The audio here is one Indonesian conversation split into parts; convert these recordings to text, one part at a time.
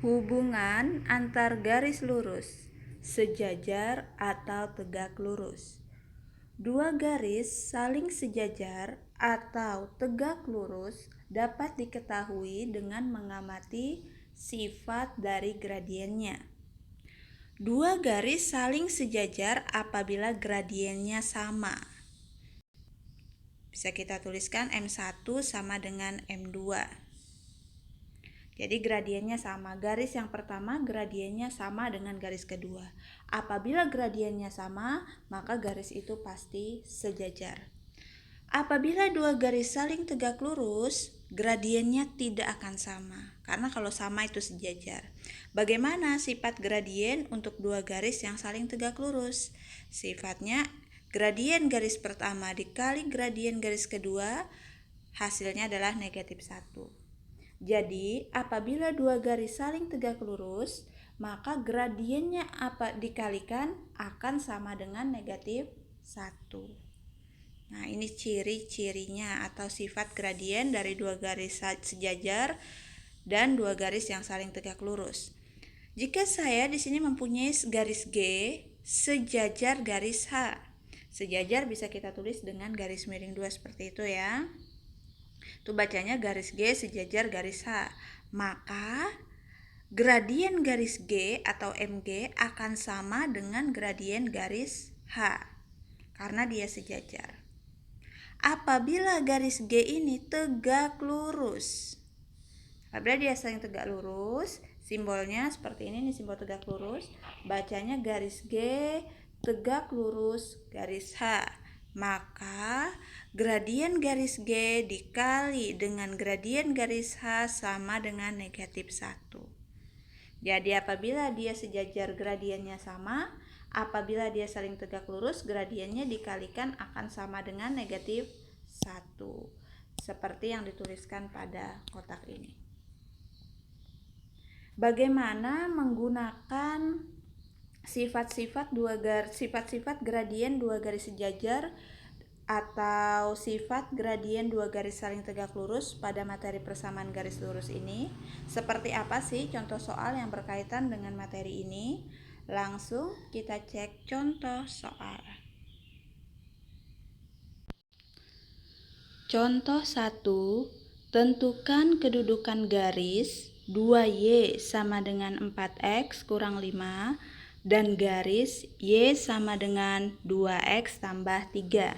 Hubungan antar garis lurus, sejajar atau tegak lurus. Dua garis saling sejajar atau tegak lurus dapat diketahui dengan mengamati sifat dari gradiennya. Dua garis saling sejajar apabila gradiennya sama. Bisa kita tuliskan M1 sama dengan M2. Jadi gradiennya sama. Garis yang pertama gradiennya sama dengan garis kedua. Apabila gradiennya sama, maka garis itu pasti sejajar. Apabila dua garis saling tegak lurus, gradiennya tidak akan sama. Karena kalau sama itu sejajar. Bagaimana sifat gradien untuk dua garis yang saling tegak lurus? Sifatnya gradien garis pertama dikali gradien garis kedua, hasilnya adalah negatif 1. Jadi, apabila dua garis saling tegak lurus, maka gradiennya apa dikalikan akan sama dengan negatif 1. Nah, ini ciri-cirinya atau sifat gradien dari dua garis sejajar dan dua garis yang saling tegak lurus. Jika saya di sini mempunyai garis G sejajar garis H. Sejajar bisa kita tulis dengan garis miring 2 seperti itu ya. Itu bacanya garis G sejajar garis H. Maka gradien garis G atau MG akan sama dengan gradien garis H karena dia sejajar. Apabila garis G ini tegak lurus, apabila dia saling tegak lurus, simbolnya seperti ini nih, simbol tegak lurus, bacanya garis G tegak lurus garis H. Maka gradien garis G dikali dengan gradien garis H sama dengan negatif 1. Jadi apabila dia sejajar gradiennya sama, apabila dia saling tegak lurus, gradiennya dikalikan akan sama dengan negatif 1. Seperti yang dituliskan pada kotak ini. Bagaimana menggunakan sifat-sifat gradien dua garis sejajar atau sifat gradien dua garis saling tegak lurus pada materi persamaan garis lurus ini? Seperti apa sih contoh soal yang berkaitan dengan materi ini? Langsung kita cek contoh soal. Contoh 1, tentukan kedudukan garis 2Y sama dengan 4X kurang 5 dan garis Y sama dengan 2X tambah 3.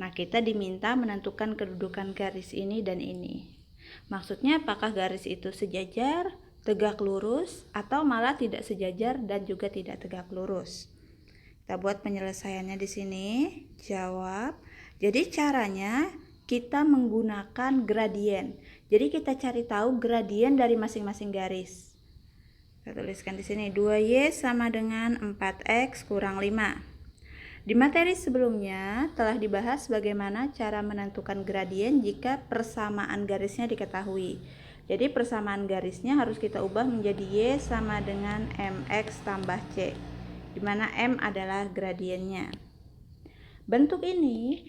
Nah, kita diminta menentukan kedudukan garis ini dan ini. Maksudnya apakah garis itu sejajar, tegak lurus, atau malah tidak sejajar dan juga tidak tegak lurus? Kita buat penyelesaiannya di sini. Jawab. Jadi caranya kita menggunakan gradien. Jadi kita cari tahu gradien dari masing-masing garis. Kita tuliskan di sini 2Y sama dengan 4X kurang 5. Di materi sebelumnya telah dibahas bagaimana cara menentukan gradien jika persamaan garisnya diketahui. Jadi persamaan garisnya harus kita ubah menjadi Y sama dengan MX tambah C, di mana M adalah gradiennya. Bentuk ini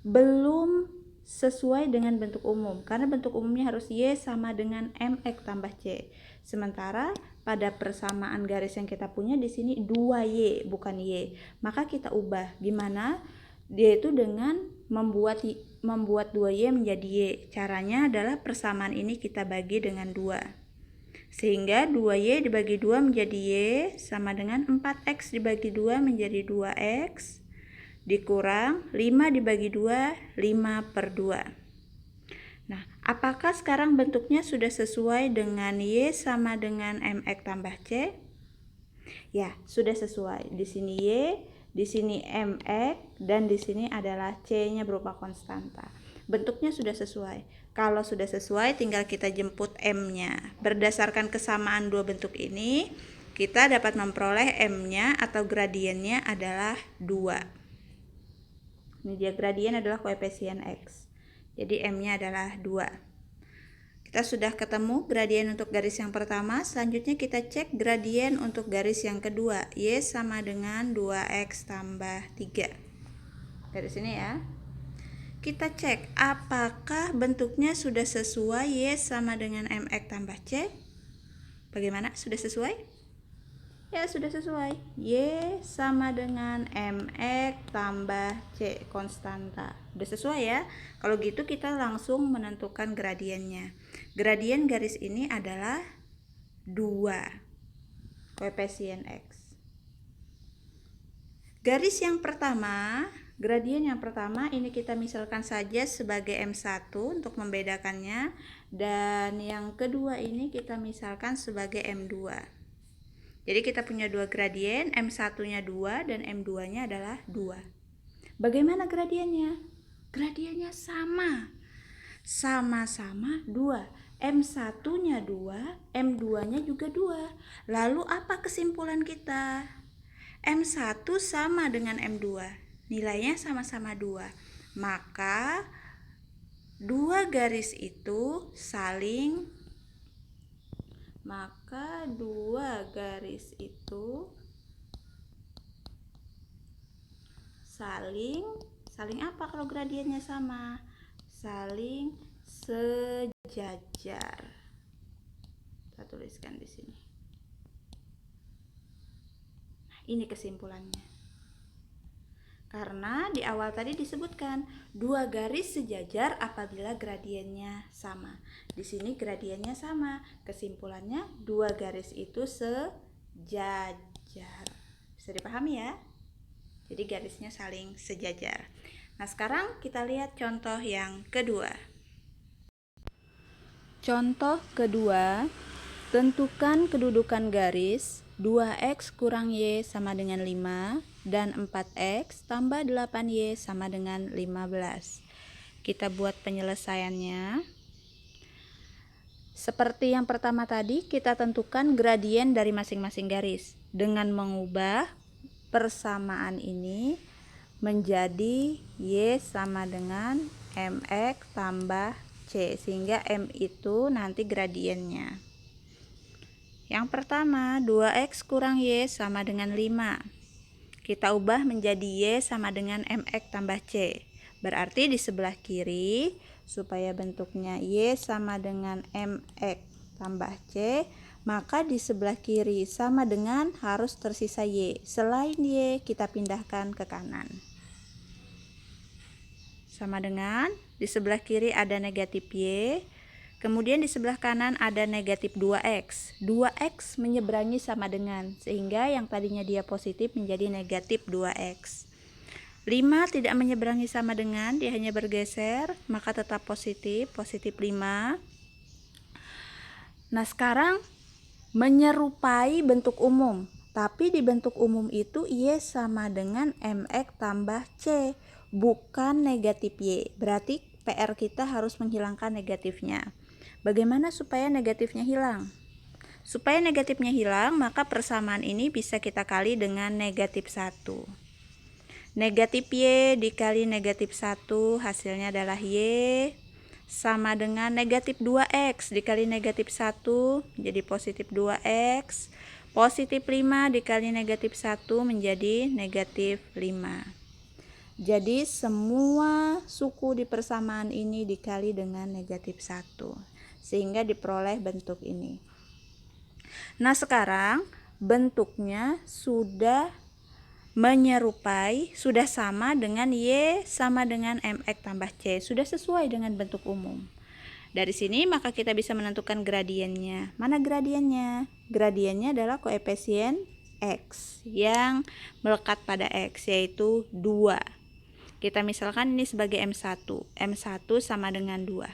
belum sesuai dengan bentuk umum, karena bentuk umumnya harus Y sama dengan MX tambah C. Sementara pada persamaan garis yang kita punya di sini 2Y bukan Y. Maka kita ubah. Gimana? Yaitu dengan membuat 2Y menjadi Y. Caranya adalah persamaan ini kita bagi dengan 2. Sehingga 2Y dibagi 2 menjadi Y sama dengan 4X dibagi 2 menjadi 2X dikurang 5 dibagi 2, 5/2. Nah, apakah sekarang bentuknya sudah sesuai dengan Y sama dengan MX tambah C? Ya, sudah sesuai. Di sini Y, di sini MX, dan di sini adalah C-nya berupa konstanta. Bentuknya sudah sesuai. Kalau sudah sesuai, tinggal kita jemput M-nya. Berdasarkan kesamaan dua bentuk ini, kita dapat memperoleh M-nya atau gradiennya adalah 2. Ini dia, gradien adalah koefisien X. Jadi M-nya adalah 2. Kita sudah ketemu gradien untuk garis yang pertama. Selanjutnya kita cek gradien untuk garis yang kedua. Y sama dengan 2X tambah 3. Dari sini ya. Kita cek apakah bentuknya sudah sesuai Y sama dengan MX tambah C. Bagaimana? Sudah sesuai? Ya, sudah sesuai. Y sama dengan MX tambah C konstanta. Sudah sesuai ya? Kalau gitu kita langsung menentukan gradiennya. Gradien garis ini adalah 2 koefisien X. Garis yang pertama, gradien yang pertama ini kita misalkan saja sebagai M1 untuk membedakannya, dan yang kedua ini kita misalkan sebagai M2. Jadi kita punya dua gradien, M1-nya 2 dan M2-nya adalah 2. Bagaimana gradiennya? Gradiennya sama. Sama-sama 2. M1-nya 2, M2-nya juga 2. Lalu apa kesimpulan kita? M1 sama dengan M2, nilainya sama-sama 2. Maka dua garis itu saling apa kalau gradiennya sama? Saling sejajar. Kita tuliskan di sini. Ini kesimpulannya. Karena di awal tadi disebutkan dua garis sejajar apabila gradiennya sama. Di sini gradiennya sama. Kesimpulannya dua garis itu sejajar. Bisa dipahami ya? Jadi garisnya saling sejajar. Nah, sekarang kita lihat contoh yang kedua. Contoh kedua, tentukan kedudukan garis 2x kurang y sama dengan 5 dan 4x tambah 8y sama dengan 15. Kita buat penyelesaiannya. Seperti yang pertama tadi, kita tentukan gradien dari masing-masing garis dengan mengubah persamaan ini menjadi y sama dengan mx tambah c, sehingga m itu nanti gradiennya. Yang pertama, 2x kurang y sama dengan 5. Kita ubah menjadi y sama dengan mx tambah c. Berarti di sebelah kiri, supaya bentuknya y sama dengan mx tambah c, maka di sebelah kiri sama dengan harus tersisa y. Selain y, kita pindahkan ke kanan. Sama dengan, di sebelah kiri ada negatif y. Kemudian di sebelah kanan ada negatif 2x. 2x menyeberangi sama dengan, sehingga yang tadinya dia positif menjadi negatif 2x. 5 tidak menyeberangi sama dengan, dia hanya bergeser, maka tetap positif, positif 5. Nah, sekarang menyerupai bentuk umum. Tapi di bentuk umum itu y sama dengan mx tambah c, bukan negatif y. Berarti PR kita harus menghilangkan negatifnya. Bagaimana supaya negatifnya hilang? Supaya negatifnya hilang, maka persamaan ini bisa kita kali dengan negatif 1. Negatif y dikali negatif 1 hasilnya adalah y sama dengan negatif 2x dikali negatif 1 jadi positif 2x. Positif 5 dikali negatif 1 menjadi negatif 5. Jadi semua suku di persamaan ini dikali dengan negatif 1. Sehingga diperoleh bentuk ini. Nah, sekarang bentuknya sudah menyerupai, sudah sama dengan y sama dengan mx tambah c, sudah sesuai dengan bentuk umum. Dari sini maka kita bisa menentukan gradiennya. Mana gradiennya? Gradiennya adalah koefisien x yang melekat pada x, yaitu 2. Kita misalkan ini sebagai M1. M1 sama dengan 2.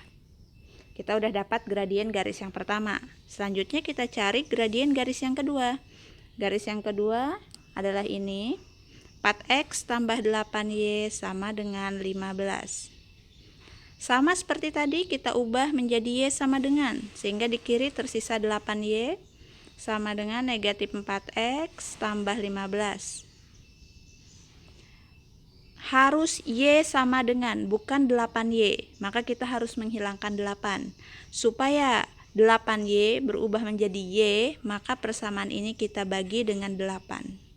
Kita udah dapat gradien garis yang pertama. Selanjutnya kita cari gradien garis yang kedua. Garis yang kedua adalah ini. 4x tambah 8y sama dengan 15. Sama seperti tadi, kita ubah menjadi y sama dengan, sehingga di kiri tersisa 8y sama dengan negatif 4x tambah 15. Harus y sama dengan, bukan 8y. Maka kita harus menghilangkan 8. Supaya 8y berubah menjadi y, maka persamaan ini kita bagi dengan 8.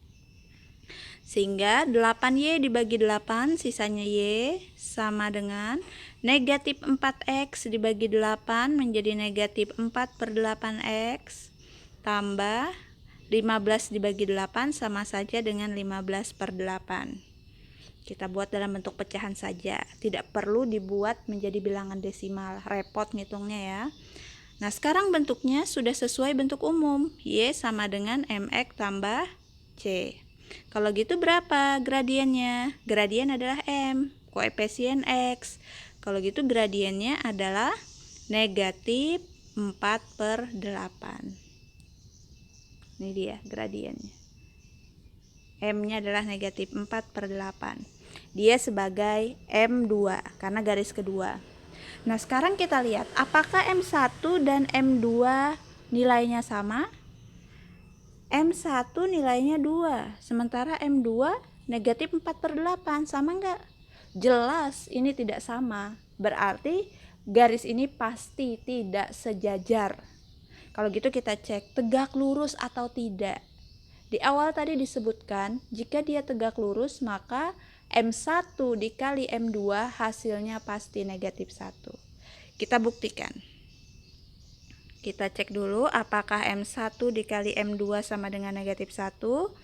Sehingga 8y dibagi 8, sisanya y sama dengan negatif 4x dibagi 8 menjadi negatif 4/8x tambah 15 dibagi 8 sama saja dengan 15/8. Kita buat dalam bentuk pecahan saja, tidak perlu dibuat menjadi bilangan desimal, repot ngitungnya ya. Nah, sekarang bentuknya sudah sesuai bentuk umum, Y sama dengan MX tambah C. Kalau gitu berapa gradiennya? Gradien adalah M, koefisien X. Kalau gitu gradiennya adalah negatif 4/8. Ini dia gradiennya. M-nya adalah negatif 4/8. Dia sebagai M2 karena garis kedua. Nah, sekarang kita lihat apakah M1 dan M2 nilainya sama? M1 nilainya 2, sementara M2 negatif 4/8. Sama enggak? Jelas ini tidak sama. Berarti garis ini pasti tidak sejajar. Kalau gitu kita cek tegak lurus atau tidak. Di awal tadi disebutkan jika dia tegak lurus maka M1 dikali M2 hasilnya pasti negatif 1. Kita buktikan. Kita cek dulu apakah M1 dikali M2 sama dengan negatif 1.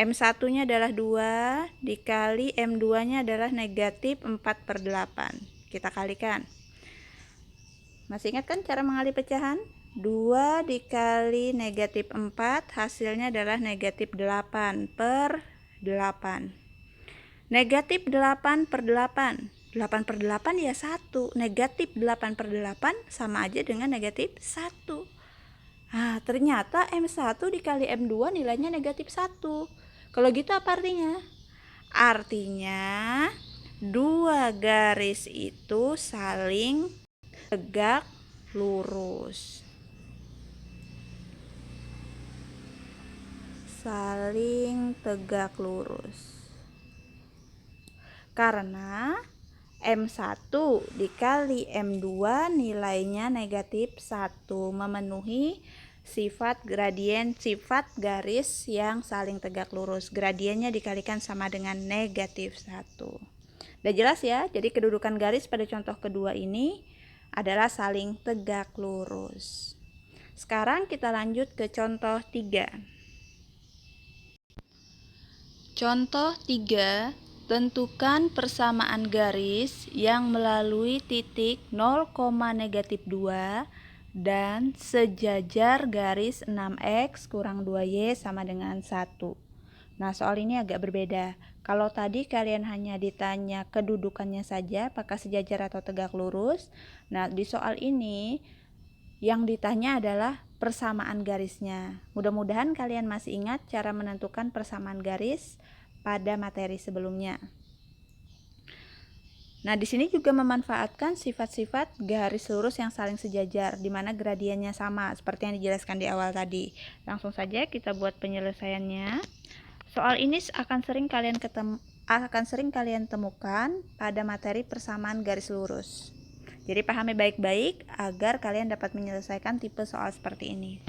M1-nya adalah 2 dikali M2-nya adalah negatif 4/8. Kita kalikan. Masih ingat kan cara mengali pecahan? 2 dikali negatif 4 hasilnya adalah negatif 8/8. Negatif 8/8. 8/8 ya 1. Negatif 8/8 sama aja dengan negatif 1. Nah, ternyata M1 dikali M2 nilainya negatif 1. Kalau gitu apa artinya? Artinya dua garis itu saling tegak lurus. Saling tegak lurus. Karena M1 dikali M2 nilainya negatif 1, memenuhi sifat gradien, sifat garis yang saling tegak lurus. Gradiennya dikalikan sama dengan negatif 1. Udah jelas ya? Jadi kedudukan garis pada contoh kedua ini adalah saling tegak lurus. Sekarang kita lanjut ke contoh 3. Contoh 3. Tentukan persamaan garis yang melalui titik 0,-2 dan sejajar garis 6x kurang 2y sama dengan 1. Nah, soal ini agak berbeda. Kalau tadi kalian hanya ditanya kedudukannya saja, apakah sejajar atau tegak lurus. Nah, di soal ini yang ditanya adalah persamaan garisnya. Mudah-mudahan kalian masih ingat cara menentukan persamaan garis pada materi sebelumnya. Nah, di sini juga memanfaatkan sifat-sifat garis lurus yang saling sejajar, di mana gradiennya sama, seperti yang dijelaskan di awal tadi. Langsung saja kita buat penyelesaiannya. Soal ini akan sering kalian temukan pada materi persamaan garis lurus. Jadi pahami baik-baik agar kalian dapat menyelesaikan tipe soal seperti ini.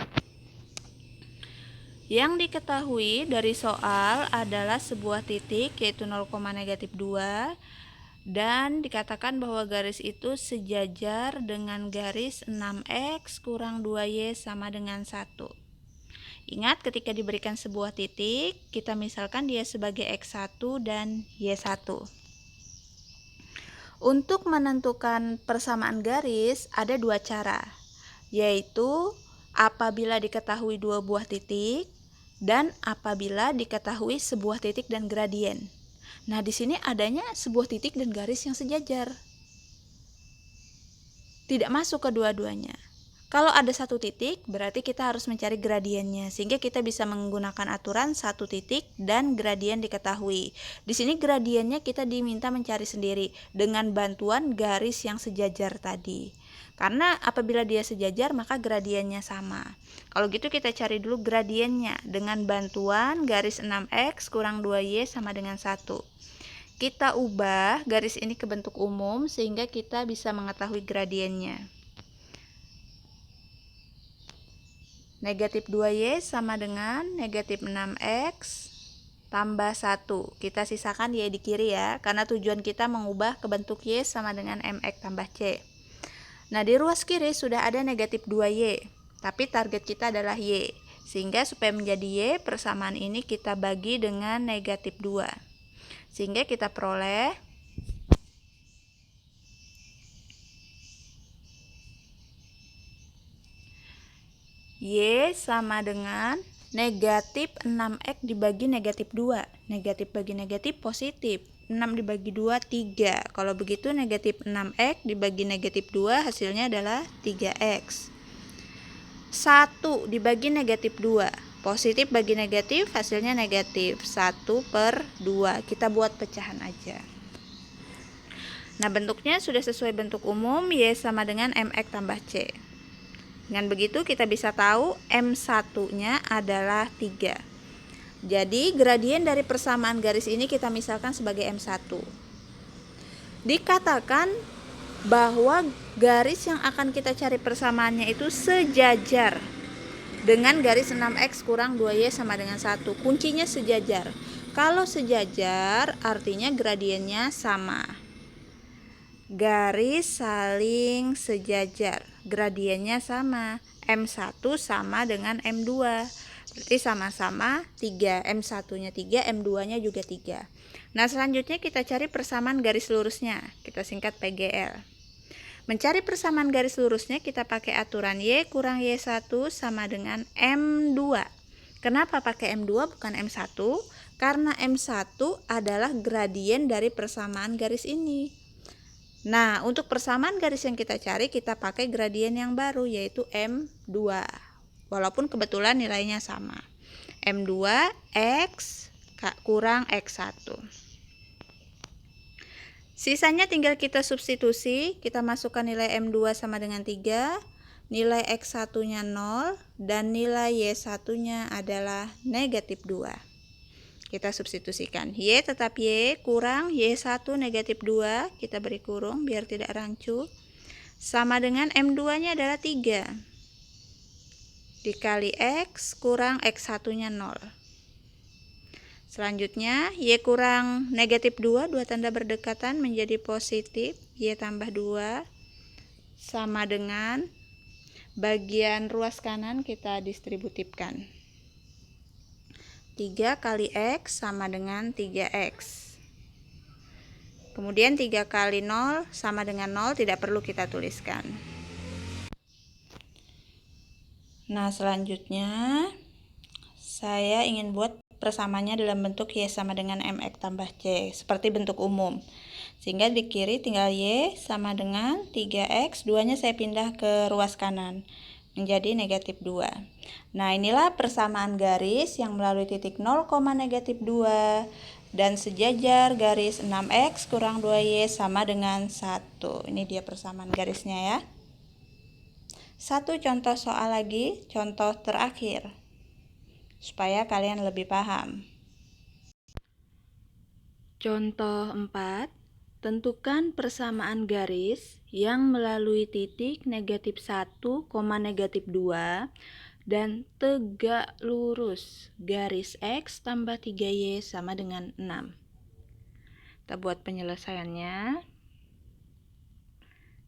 Yang diketahui dari soal adalah sebuah titik yaitu 0,-2 dan dikatakan bahwa garis itu sejajar dengan garis 6x kurang 2y sama dengan 1. Ingat ketika diberikan sebuah titik, kita misalkan dia sebagai x1 dan y1. Untuk menentukan persamaan garis ada dua cara, yaitu apabila diketahui dua buah titik dan apabila diketahui sebuah titik dan gradien. Nah, di sini adanya sebuah titik dan garis yang sejajar. Tidak masuk kedua-duanya. Kalau ada satu titik, berarti kita harus mencari gradiennya, sehingga kita bisa menggunakan aturan satu titik dan gradien diketahui. Di sini gradiennya kita diminta mencari sendiri dengan bantuan garis yang sejajar tadi. Karena apabila dia sejajar maka gradiennya sama. Kalau gitu kita cari dulu gradiennya dengan bantuan garis 6x kurang 2y sama dengan 1. Kita ubah garis ini ke bentuk umum sehingga kita bisa mengetahui gradiennya. Negatif 2y sama dengan negatif 6x tambah 1. Kita sisakan y di kiri ya, karena tujuan kita mengubah ke bentuk y sama dengan mx tambah c. Nah, di ruas kiri sudah ada negatif 2y, tapi target kita adalah y. Sehingga supaya menjadi Y, persamaan ini kita bagi dengan negatif 2. Sehingga kita peroleh Y sama dengan negatif 6X dibagi negatif 2. Negatif bagi negatif positif. 6 dibagi 2, 3. Kalau begitu negatif 6X dibagi negatif 2 hasilnya adalah 3X. 1 dibagi negatif 2. Positif bagi negatif hasilnya negatif. 1/2. Kita buat pecahan aja. Nah, bentuknya sudah sesuai bentuk umum, Y sama dengan MX tambah C. Dengan begitu kita bisa tahu M1-nya adalah 3. Jadi gradien dari persamaan garis ini kita misalkan sebagai M1. Dikatakan bahwa garis yang akan kita cari persamaannya itu sejajar dengan garis 6X kurang 2Y sama dengan 1. Kuncinya sejajar. Kalau sejajar artinya gradiennya sama. Garis saling sejajar, gradiennya sama. M1 sama dengan M2, berarti sama-sama 3. M1-nya 3, M2-nya juga 3. Nah, selanjutnya kita cari persamaan garis lurusnya. Kita singkat PGL. Mencari persamaan garis lurusnya kita pakai aturan Y kurang Y1 sama dengan M2. Kenapa pakai M2 bukan M1? Karena M1 adalah gradien dari persamaan garis ini. Nah, untuk persamaan garis yang kita cari, kita pakai gradien yang baru, yaitu M2. Walaupun kebetulan nilainya sama. M2 X kurang X1. Sisanya tinggal kita substitusi, kita masukkan nilai M2 sama dengan 3, nilai X1-nya 0, dan nilai Y1-nya adalah negatif 2. Kita substitusikan, Y tetap Y kurang Y1 negatif 2, kita beri kurung biar tidak rancu, sama dengan M2-nya adalah 3 dikali X kurang X1-nya 0. Selanjutnya Y kurang negatif 2, dua tanda berdekatan menjadi positif, Y tambah 2 sama dengan bagian ruas kanan kita distributifkan. 3 kali X sama dengan 3X. Kemudian 3 kali 0 sama dengan 0, tidak perlu kita tuliskan. Nah, selanjutnya saya ingin buat persamaannya dalam bentuk Y sama dengan MX tambah C, seperti bentuk umum. Sehingga di kiri tinggal Y sama dengan 3X, 2-nya saya pindah ke ruas kanan, menjadi negatif 2. Nah, inilah persamaan garis yang melalui titik 0, negatif 2 dan sejajar garis 6X kurang 2Y sama dengan 1. Ini dia persamaan garisnya ya. Satu contoh soal lagi, contoh terakhir, supaya kalian lebih paham. Contoh 4. Tentukan persamaan garis yang melalui titik negatif 1, negatif 2 dan tegak lurus garis X tambah 3Y sama dengan 6. Kita buat penyelesaiannya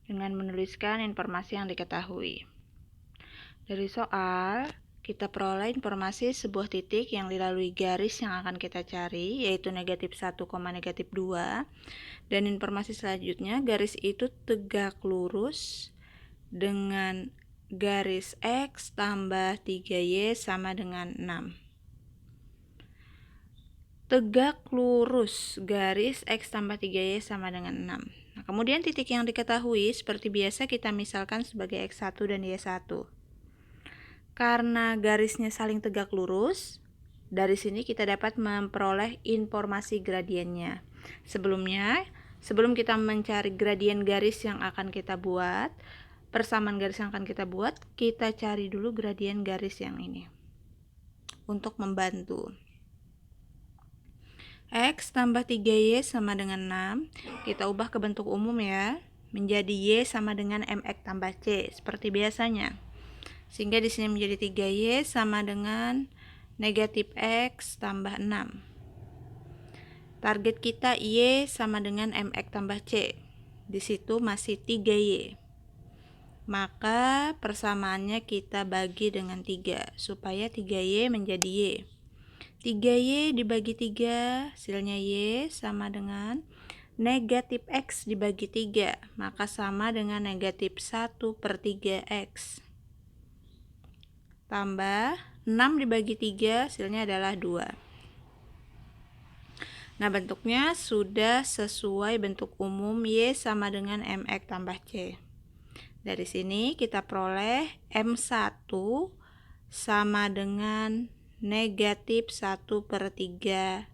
dengan menuliskan informasi yang diketahui. Dari soal, kita peroleh informasi sebuah titik yang dilalui garis yang akan kita cari, yaitu negatif 1, negatif 2. Dan informasi selanjutnya, garis itu tegak lurus dengan garis X tambah 3Y sama dengan 6. Tegak lurus garis X tambah 3Y sama dengan 6. Nah, kemudian titik yang diketahui seperti biasa kita misalkan sebagai X1 dan Y1. Karena garisnya saling tegak lurus, dari sini kita dapat memperoleh informasi gradiennya. Sebelum kita mencari gradien garis yang akan kita buat, persamaan garis yang akan kita buat, kita cari dulu gradien garis yang ini untuk membantu. X tambah 3Y sama dengan 6, kita ubah ke bentuk umum ya, menjadi Y sama dengan MX tambah C seperti biasanya. Sehingga di sini menjadi 3Y sama dengan negatif X tambah 6. Target kita Y sama dengan MX tambah C. Di situ masih 3Y. maka persamaannya kita bagi dengan 3 supaya 3Y menjadi Y. 3Y dibagi 3 hasilnya Y sama dengan negatif X dibagi 3, maka sama dengan negatif 1/3X. Tambah 6 dibagi 3 hasilnya adalah 2. Nah, bentuknya sudah sesuai bentuk umum Y sama dengan MX tambah C. Dari sini kita peroleh M1 sama dengan negatif 1/3.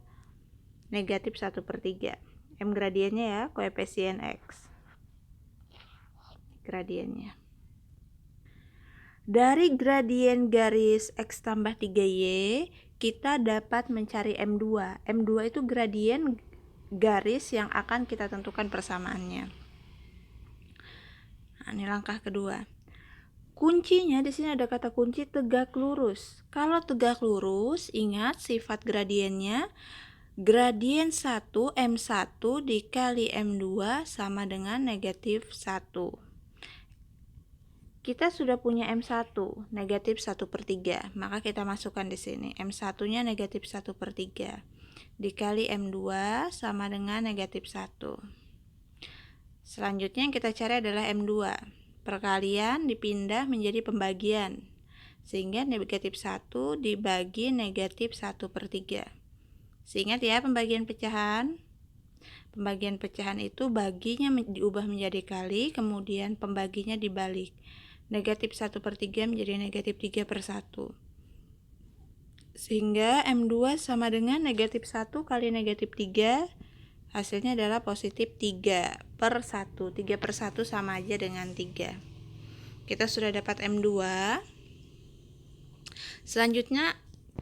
Negatif 1/3. M gradiennya ya, koefisien X. Gradiennya. Dari gradien garis X tambah 3Y, kita dapat mencari M2. M2 itu gradien garis yang akan kita tentukan persamaannya. Nah, ini langkah kedua. Kuncinya di sini ada kata kunci tegak lurus. Kalau tegak lurus, ingat sifat gradiennya gradien 1 M1 dikali M2 sama dengan negatif 1. Kita sudah punya M1 negatif 1/3, maka kita masukkan di sini. M1-nya negatif 1/3 dikali M2 sama dengan negatif 1. Selanjutnya yang kita cari adalah M2. Perkalian dipindah menjadi pembagian, sehingga negatif 1 dibagi negatif 1/3. Seingat ya pembagian pecahan. Pembagian pecahan itu baginya diubah menjadi kali, kemudian pembaginya dibalik. Negatif 1/3 menjadi negatif 3/1. Sehingga M2 sama dengan negatif 1 kali negatif 3. Hasilnya adalah positif 3/1. 3/1 sama aja dengan 3. Kita sudah dapat M2. Selanjutnya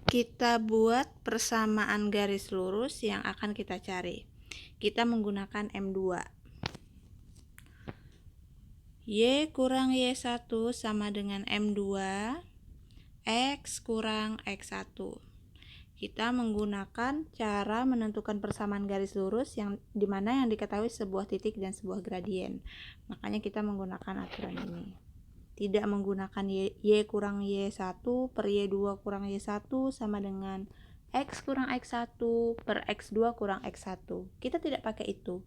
kita buat persamaan garis lurus yang akan kita cari. Kita menggunakan M2. Y kurang Y1 sama dengan M2 X kurang X1. Kita menggunakan cara menentukan persamaan garis lurus yang dimana yang diketahui sebuah titik dan sebuah gradien. Makanya kita menggunakan aturan ini. Tidak menggunakan Y kurang Y1 per Y2 kurang Y1 sama dengan X kurang X1 per X2 kurang X1. Kita tidak pakai itu.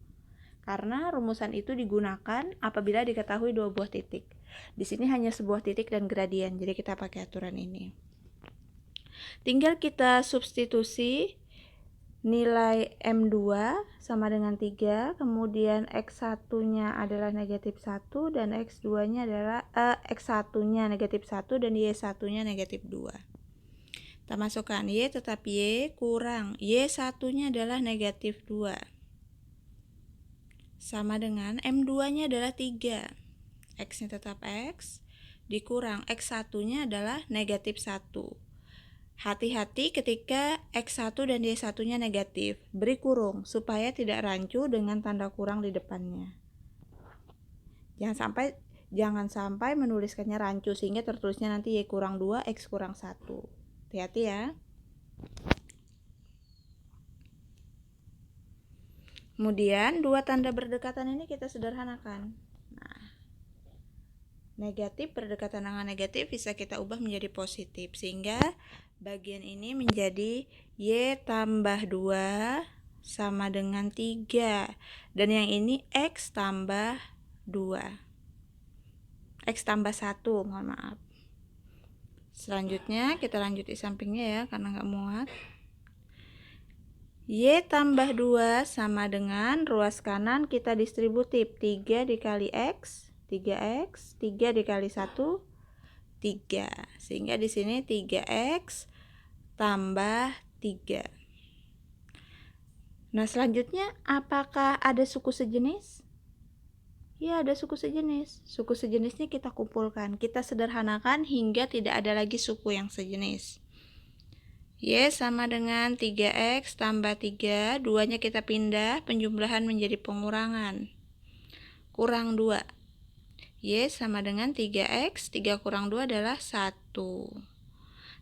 Karena rumusan itu digunakan apabila diketahui dua buah titik. Di sini hanya sebuah titik dan gradien, jadi kita pakai aturan ini. Tinggal kita substitusi nilai M2 sama dengan 3, kemudian X1-nya adalah negatif 1 dan X2-nya adalah X1-nya negatif 1 dan Y1-nya negatif 2. Kita masukkan Y tetap Y kurang Y1-nya adalah negatif 2. Sama dengan M2-nya adalah 3. X-nya tetap X dikurang X1-nya adalah negatif 1. Hati-hati ketika X1 dan Y1-nya negatif, beri kurung supaya tidak rancu dengan tanda kurang di depannya. Jangan sampai menuliskannya rancu sehingga tertulisnya nanti Y kurang 2, X kurang 1. Hati-hati ya. Kemudian dua tanda berdekatan ini kita sederhanakan. Nah, negatif berdekatan dengan negatif bisa kita ubah menjadi positif, sehingga bagian ini menjadi Y tambah 2 sama dengan 3. Dan yang ini X tambah 2. X tambah 1, mohon maaf. Selanjutnya kita lanjut di sampingnya ya, karena nggak muat. Y tambah 2 sama dengan ruas kanan kita distributif 3 dikali X, 3X, 3 dikali 1, 3. Sehingga di sini 3X tambah 3. Nah, selanjutnya apakah ada suku sejenis? Ya, ada suku sejenis. Suku sejenisnya kita kumpulkan, kita sederhanakan hingga tidak ada lagi suku yang sejenis. Y sama dengan 3X tambah 3, 2-nya kita pindah, penjumlahan menjadi pengurangan. Kurang 2. Y sama dengan 3X, 3 kurang 2 adalah 1.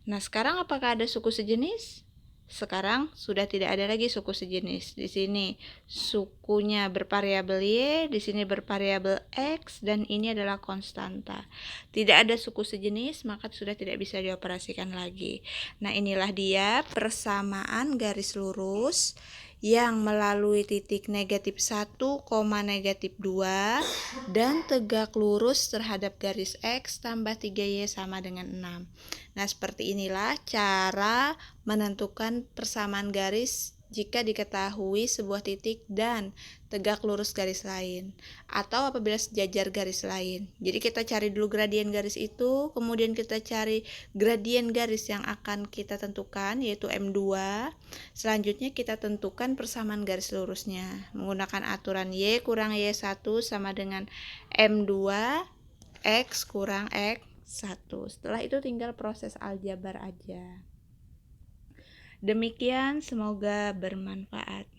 Nah, sekarang apakah ada suku sejenis? sekarang sudah tidak ada lagi suku sejenis. Di sini sukunya bervariabel Y, di sini bervariabel X, dan ini adalah konstanta. Tidak ada suku sejenis, maka sudah tidak bisa dioperasikan lagi. Nah, inilah dia persamaan garis lurus yang melalui titik negatif 1, negatif 2 dan tegak lurus terhadap garis X tambah 3Y sama dengan 6. Nah, seperti inilah cara menentukan persamaan garis jika diketahui sebuah titik dan tegak lurus garis lain, atau apabila sejajar garis lain. Jadi kita cari dulu gradien garis itu, kemudian kita cari gradien garis yang akan kita tentukan, yaitu M2. Selanjutnya kita tentukan persamaan garis lurusnya menggunakan aturan Y kurang Y1 sama dengan M2 X kurang X1. Setelah itu tinggal proses aljabar aja. Demikian, semoga bermanfaat.